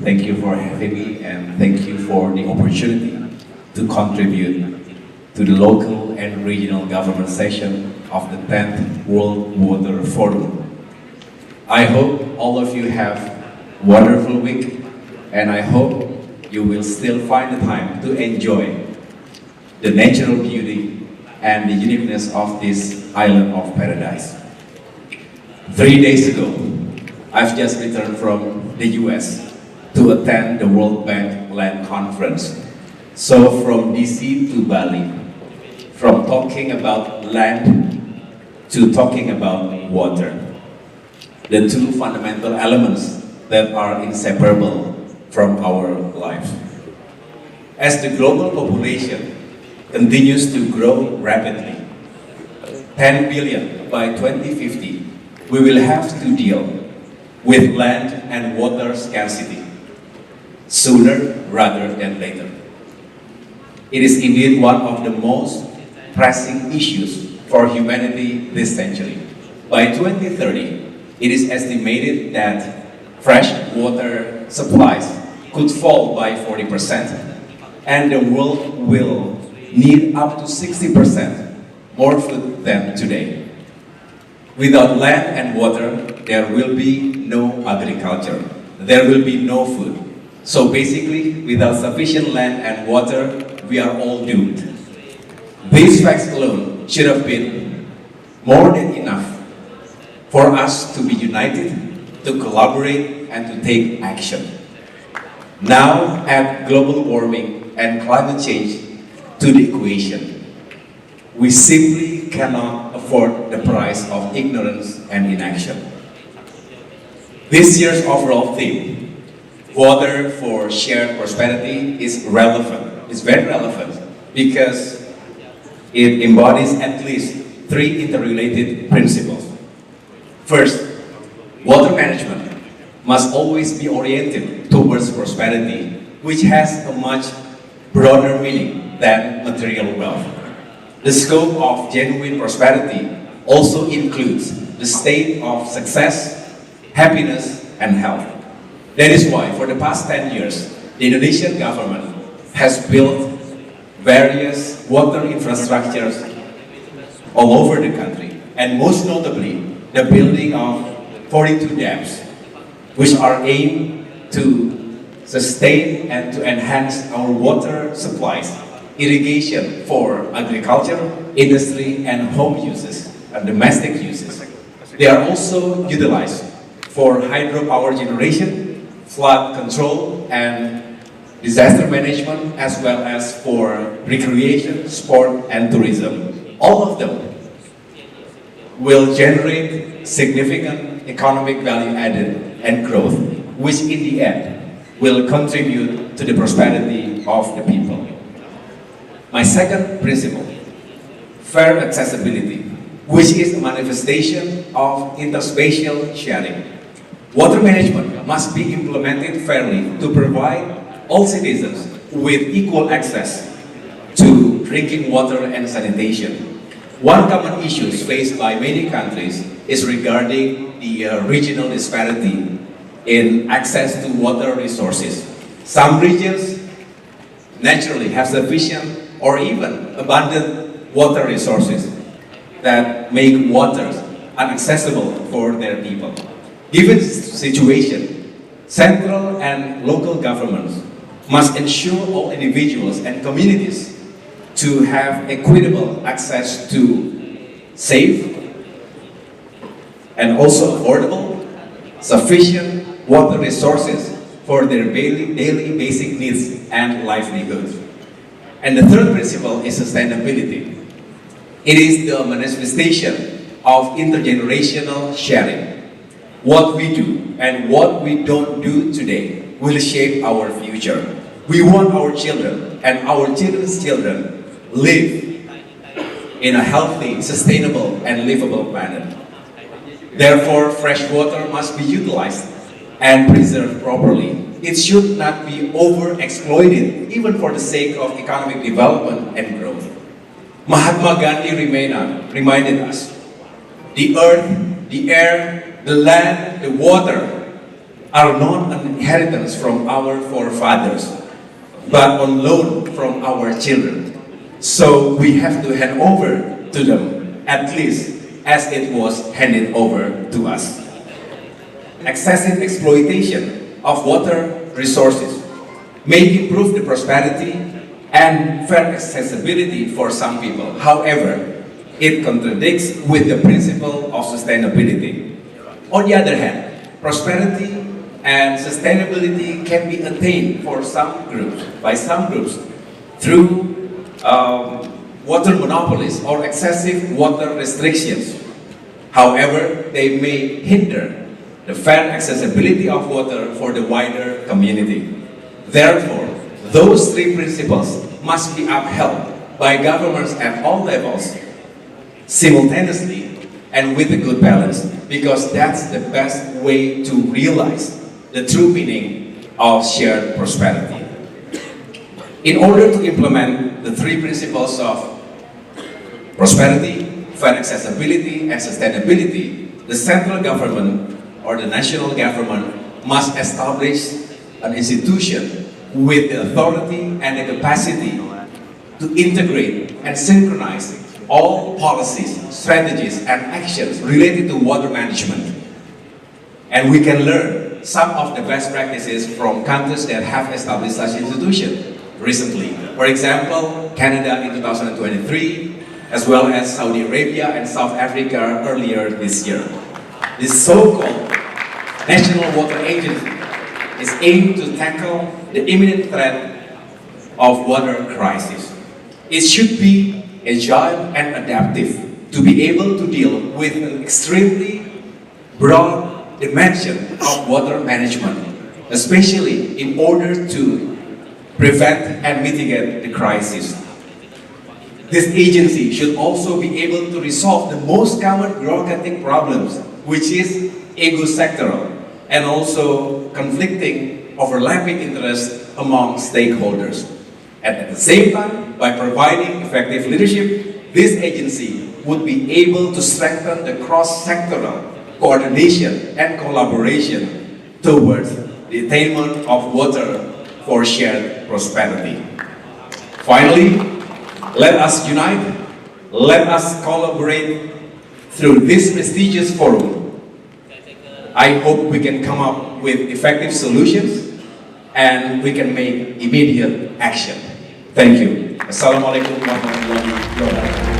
Thank you for having me and thank you for the opportunity to contribute to the local and regional government session of the 10th World Water Forum. I hope all of you have a wonderful week and I hope you will still find the time to enjoy the natural beauty and the uniqueness of this island of paradise. 3 days ago, I've just returned from the US to attend the World Bank Land Conference. So from DC to Bali, from talking about land to talking about water, the two fundamental elements that are inseparable from our lives. As the global population continues to grow rapidly, 10 billion by 2050, we will have to deal with land and water scarcity sooner rather than later. It is indeed one of the most pressing issues for humanity this century. By 2030, it is estimated that fresh water supplies could fall by 40%, and the world will need up to 60% more food than today. Without land and water, there will be no agriculture. There will be no food. So basically, without sufficient land and water, we are all doomed. These facts alone should have been more than enough for us to be united, to collaborate, and to take action. Now, add global warming and climate change to the equation. We simply cannot afford the price of ignorance and inaction. This year's overall theme, Water for Shared Prosperity, is relevant. It's very relevant because it embodies at least 3 interrelated principles. First, water management must always be oriented towards prosperity, which has a much broader meaning than material wealth. The scope of genuine prosperity also includes the state of success, happiness, and health. That is why, for the past 10 years, the Indonesian government has built various water infrastructures all over the country, and most notably, the building of 42 dams, which are aimed to sustain and to enhance our water supplies, irrigation for agriculture, industry, and home uses, and domestic uses. They are also utilized for hydropower generation, flood control, and disaster management, as well as for recreation, sport, and tourism. All of them will generate significant economic value added and growth, which in the end will contribute to the prosperity of the people. My second principle, fair accessibility, which is a manifestation of interspatial sharing. Water management must be implemented fairly to provide all citizens with equal access to drinking water and sanitation. One common issue faced by many countries is regarding the regional disparity in access to water resources. Some regions naturally have sufficient or even abundant water resources that make water inaccessible for their people. Given this situation, central and local governments must ensure all individuals and communities to have equitable access to safe and also affordable, sufficient water resources for their daily basic needs and livelihood. And the third principle is sustainability. It is the manifestation of intergenerational sharing. What we do and what we don't do today will shape our future. We want our children and our children's children live in a healthy, sustainable, and livable planet. Therefore, fresh water must be utilized and preserved properly. It should not be overexploited, even for the sake of economic development and growth. Mahatma Gandhi reminded us, the earth, the air, the land, the water are not an inheritance from our forefathers, but on loan from our children. So we have to hand over to them, at least as it was handed over to us. Excessive exploitation of water resources may improve the prosperity and fair accessibility for some people. However, it contradicts with the principle of sustainability. On the other hand, prosperity and sustainability can be attained for some groups, by some groups, through water monopolies or excessive water restrictions. However, they may hinder the fair accessibility of water for the wider community. Therefore, those three principles must be upheld by governments at all levels simultaneously and with a good balance, because that's the best way to realize the true meaning of shared prosperity. In order to implement the three principles of prosperity, fair accessibility, and sustainability, the central government or the national government must establish an institution with the authority and the capacity to integrate and synchronize all policies, strategies, and actions related to water management. And we can learn some of the best practices from countries that have established such institutions recently. For example, Canada in 2023, as well as Saudi Arabia and South Africa earlier this year. This so-called National Water Agency is aimed to tackle the imminent threat of water crisis. It should be agile and adaptive to be able to deal with an extremely broad dimension of water management, especially in order to prevent and mitigate the crisis. This agency should also be able to resolve the most common bureaucratic problems, which is ego-sectoral and also conflicting, overlapping interests among stakeholders. And at the same time, by providing effective leadership, this agency would be able to strengthen the cross-sectoral coordination and collaboration towards the attainment of water for shared prosperity. Finally, let us unite, let us collaborate through this prestigious forum. I hope we can come up with effective solutions and we can make immediate action. Thank you. Assalamualaikum warahmatullahi wabarakatuh.